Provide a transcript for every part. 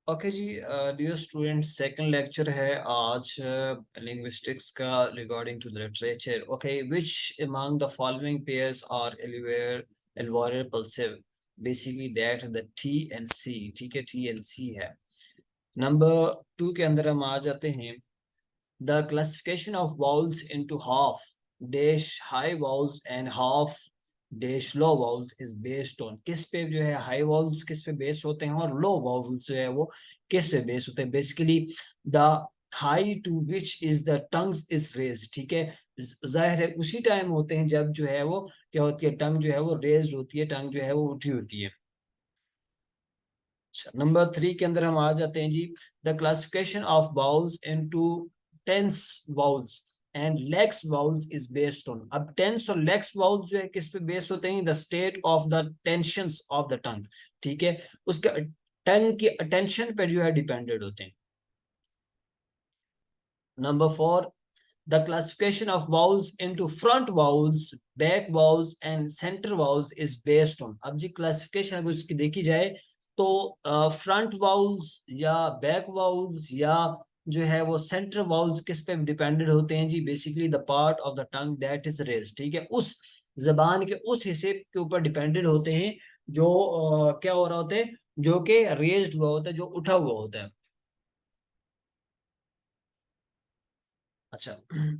Okay जी, dear student, second lecture है आज लिंग्विस्टिक्स का regarding to literature. Okay, which among the following pairs are alveolar plosive? Basically that the T and C. ठीक है, T and सी है. Number 2 के अंदर हम आ जाते हैं. The classification of vowels into half dash high vowels and half dash low vowels is based on. किस पे जो है हाई वाउल्स किस पे बेस होते हैं और लो वाउल्स जो है वो किस पे बेस होते हैं? Basically the high to which is the tongues is raised. ठीक है, जाहिर है उसी टाइम होते हैं जब जो है वो क्या होती है, टंग जो है वो रेज होती है, टंग जो है वो उठी होती है. नंबर 3 के अंदर हम आ जाते हैं जी. The classification of vowels into tense vowels and lax vowels is based on. अब टेंस और लेक्स वाउल्स जो है किस पे बेस होते हैं? The state of the tensions of the tongue. ठीक है, उसके टंग की टेंशन पे जो है डिपेंडेड होते हैं. Number 4, the classification of vowels into front vowels, back vowels and center vowels is based on. अब जी क्लासिफिकेशन अगर उसकी देखी जाए तो फ्रंट वाउल्स या बैक वाउल्स या जो है वो सेंटर वाउल्स किस पे डिपेंडेड होते हैं जी? Basically the part of the tongue that is raised. ठीक है, उस जबान के उस हिस्से के ऊपर डिपेंडेड होते हैं जो क्या हो रहा होता है, जो कि रेज्ड हुआ होता है, जो उठा हुआ होता है. अच्छा,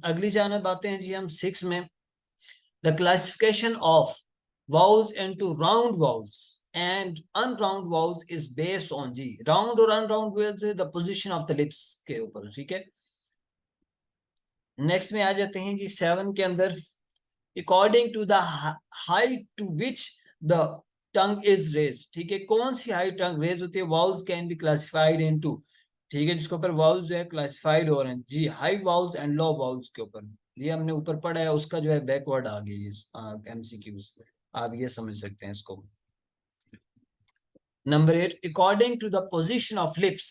अगली जानब आते हैं जी हम 6 में. The classification of vowels into round vowels and unround vowels is based on ji round और unround vowels the position of the lips के ऊपर. ठीक है, नेक्स्ट में आ जाते हैं जी 7 के अंदर. According to the height to which the tongue is raised. ठीक है, कौन सी हाइट टंग रेज होती है? vowels can be classified into. ठीक है, जिसके ऊपर vowels जो है क्लासिफाइड हो रहे हैं जी, high vowels and low vowels के ऊपर. ये हमने ऊपर पढ़ा है, उसका जो है बैकवर्ड आ गई इस एमसीक्यूज. आप ये समझ सकते हैं इसको. Number 8, according to the position of lips.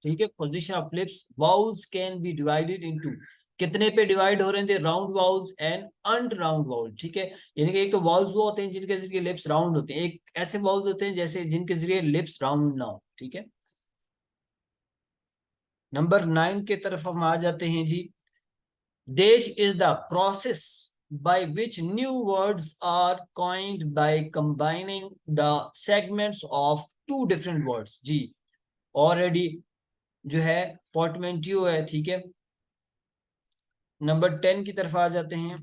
ठीक है, position of lips vowels can be divided into. कितने पे डिवाइड हो रहे थे? Round vowels and unround vowel. ठीक है, यानी कि एक तो वाउल्स वो होते हैं जिनके जरिए लिप्स राउंड होते हैं, एक ऐसे वाउल्स होते हैं जैसे जिनके जरिए लिप्स राउंड ना हो. ठीक है, नंबर 9 की तरफ हम आ जाते हैं जी. Dash is the process by which new words are coined by combining the segments of two different words. Ji already जो है portmanteau है. ठीक है, नंबर 10 की तरफ आ जाते हैं.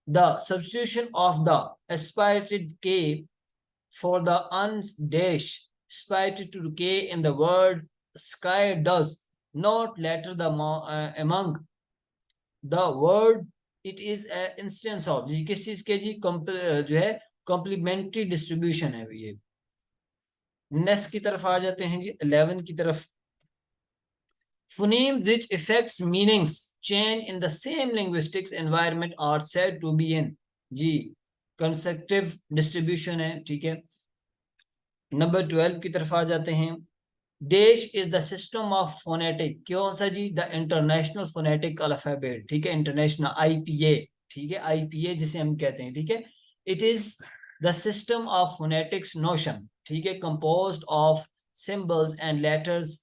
The substitution of the aspirated K for the undash aspirated to K in the word sky does not letter the among the word it is instance of. जी किस चीज के जी? जो है कॉम्प्लीमेंट्री डिस्ट्रीब्यूशन है ये. नेक्स्ट की तरफ आ जाते हैं जी 11 की तरफ. Phonemes which affects meanings change in the same linguistics environment are said to be in जी कंसेक्टिव डिस्ट्रीब्यूशन है. ठीक है, नंबर 12 की तरफ आ जाते हैं. Dash is the system of phonetic. कौन सा जी? The international phonetic alphabet. ठीक है, इंटरनेशनल आईपीए. ठीक है, आईपीए जिसे हम कहते हैं. ठीक है, it is the system of phonetics notion. ठीक है, composed of symbols and letters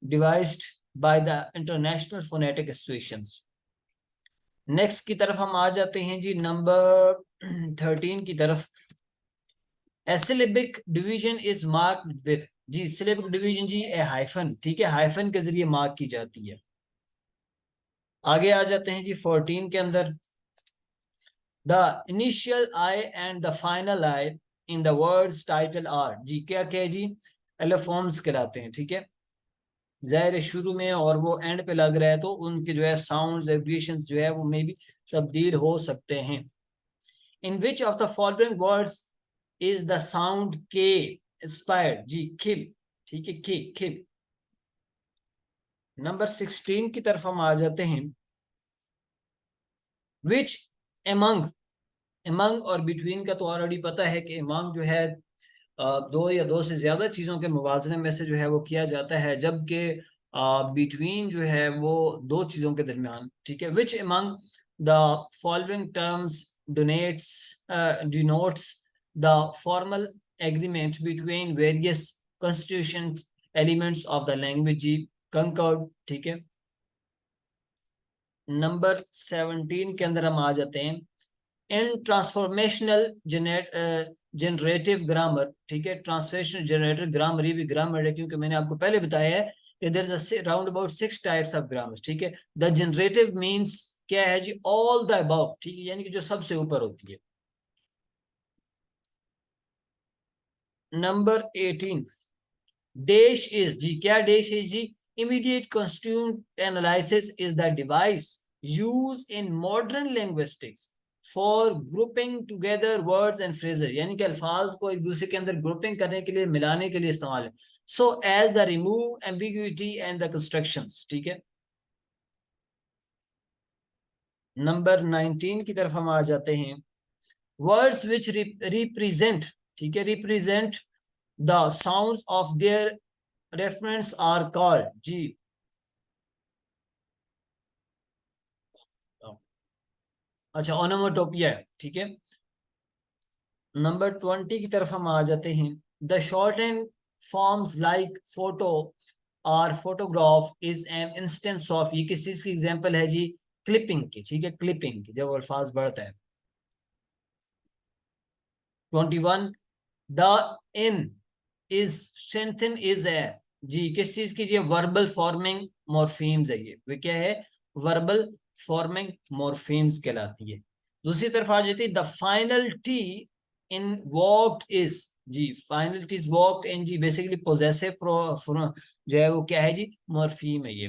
devised by the international phonetic associations. Next की तरफ हम आ जाते हैं जी नंबर 13 की तरफ. Syllabic division is marked with जी सिलेबिक डिवीजन जी ए हाइफन. ठीक है, हाइफन के जरिए मार्क की जाती है. आगे आ जाते हैं जी 14 के अंदर. The initial I and the final I in the words title R G क्या क्या जी? एलोफॉर्म्स कहलाते हैं. ठीक है, जाहिर शुरू में और वो एंड पे लग रहा है तो उनके जो है साउंड्स एब्रिएशंस जो है वो मे भी तब्दील हो सकते हैं. In which of the following words is the sound के इंस्पायर्ड जी? खिल. ठीक है, के खिल. नंबर 16 की तरफ हम आ जाते हैं. Which among. एमंग और बिटवीन का तो ऑलरेडी पता है कि एमंग जो है दो या दो से ज्यादा चीजों के मुवाजने में से जो है वो किया जाता है, जबकि बिटवीन जो है वो दो चीजों के दरमियान. ठीक है, which among the following terms denotes the formal agreement between various constituent elements of the language जी concord, ठीक है। नंबर 17 के अंदर हम आ जाते हैं इन ट्रांसफॉर्मेशनल जनरेटिव ग्रामर, ठीक है। ट्रांसफॉर्मेशनल जनरेटिव ग्रामर, ये भी ग्रामर है क्योंकि मैंने आपको पहले बताया है कि there is around about 6 types of grammar, ठीक है। द जनरेटिव मींस क्या है जी, ऑल द अबव, ठीक है, यानी कि जो सबसे ऊपर होती है। नंबर 18 डैश इज जी, क्या डैश इज जी, immediate constituent analysis is the device used in modern linguistics for grouping together words and phrases, यानी कि अल्फाज को एक दूसरे के अंदर ग्रुपिंग करने के लिए, मिलाने के लिए इस्तेमाल है। so as the remove ambiguity and the constructions, ठीक है। नंबर 19 की तरफ हम आ जाते हैं words which represent, ठीक है, represent the sounds of their reference are called जी, अच्छा, ओनोमोटोपिया है, ठीक है। नंबर 20 की तरफ हम आ जाते हैं the short and forms like photo और photograph is an instance of, ये किस चीज की एग्जांपल है जी, क्लिपिंग की, ठीक है, क्लिपिंग की, जब अल्फाज बढ़ता है। 21 the in is strengthen is a जी, किस चीज की जी, वर्बल फॉर्मिंग मॉर्फीम्स है ये, वे क्या है, वर्बल फॉर्मिंग मॉर्फीम्स कहलाती है। दूसरी तरफ आ जाती है the final T in walked is जी, final T is walked in जी, बेसिकली पोजेसिव जो है वो क्या है जी, मॉर्फीम है ये।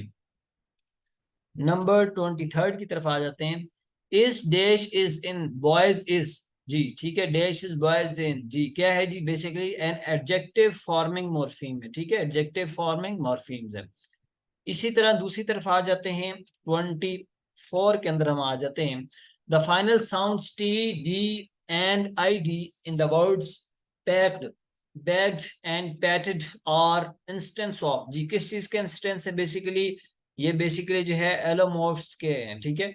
नंबर 23 की तरफ आ जाते हैं इस dash is in boys is जी, ठीक है, डैश इज बॉयज इन जी, क्या है जी, basically an adjective forming morpheme है, ठीक है, एडजेक्टिव फॉर्मिंग मॉर्फीम्स है। इसी तरह दूसरी तरफ आ जाते हैं 24 के अंदर हम आ जाते हैं the final sounds T D and I D in the words packed bagged and पैटेड और इंस्टेंस ऑफ जी, किस चीज के इंस्टेंस है, बेसिकली ये बेसिकली जो है एलोमॉर्फ्स के हैं, ठीक है।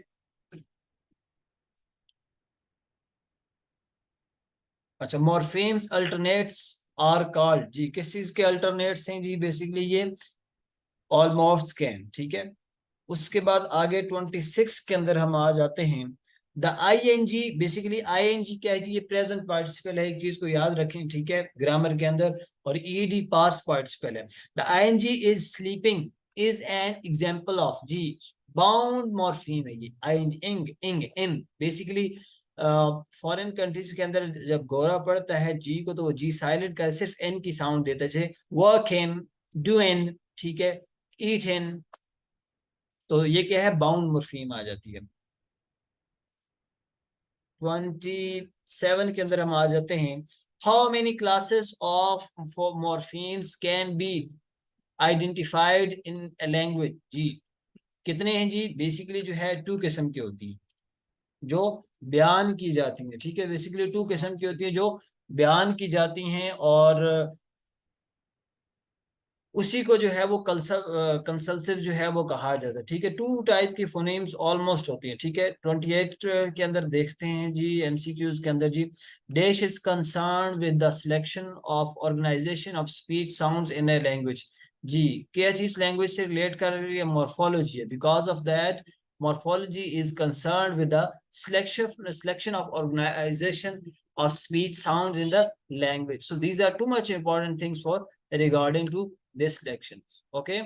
अच्छा, मॉर्फेम्स अल्टरनेट्स आर कॉल्ड जी, किस चीज के अल्टरनेट्स हैं जी, बेसिकली ये ऑलमॉर्फ्स के हैं, ठीक है। उसके बाद आगे 26 के अंदर हम आ जाते हैं the I N G, basically I N G क्या है जी, ये प्रेजेंट पार्टिसिपल है, एक चीज को याद रखें, ठीक है, ग्रामर के अंदर। और ई डी पास्ट पार्टिसिपल है। The I N G is sleeping is an example of जी, बाउंड मॉर्फीम है ये, आई एन जी, इंग इंग इन, बेसिकली फॉरेन कंट्रीज के अंदर जब गोरा पड़ता है जी को तो वो जी साइलेंट का सिर्फ एन की साउंड देता है, वर्क इन, डू इन, ठीक है, ईट इन, तो ये क्या है, बाउंड मॉर्फीम आ जाती है। 27 के अंदर हम आ जाते हैं how many classes of morphemes can be identified in a language जी, कितने हैं जी, बेसिकली जो है 2 किस्म की होती है जो बयान की जाती हैं, ठीक है, बेसिकली 2 किस्म की होती है जो बयान की जाती हैं और उसी को जो है वो कंसल्सिव जो है वो कहा जाता है, ठीक है। 2 टाइप की फोनेम्स ऑलमोस्ट होती हैं, ठीक है। 28 के अंदर देखते हैं जी, एमसीक्यूज के अंदर जी, dash is concern with the selection of organisation of speech sounds in a language जी, क्या चीज लैंग्वेज से रिलेट कर रही है, मॉर्फोलॉजी है, because of that morphology is concerned with the selection of organization of speech sounds in the language. So these are too much important things for regarding to this lections. Okay.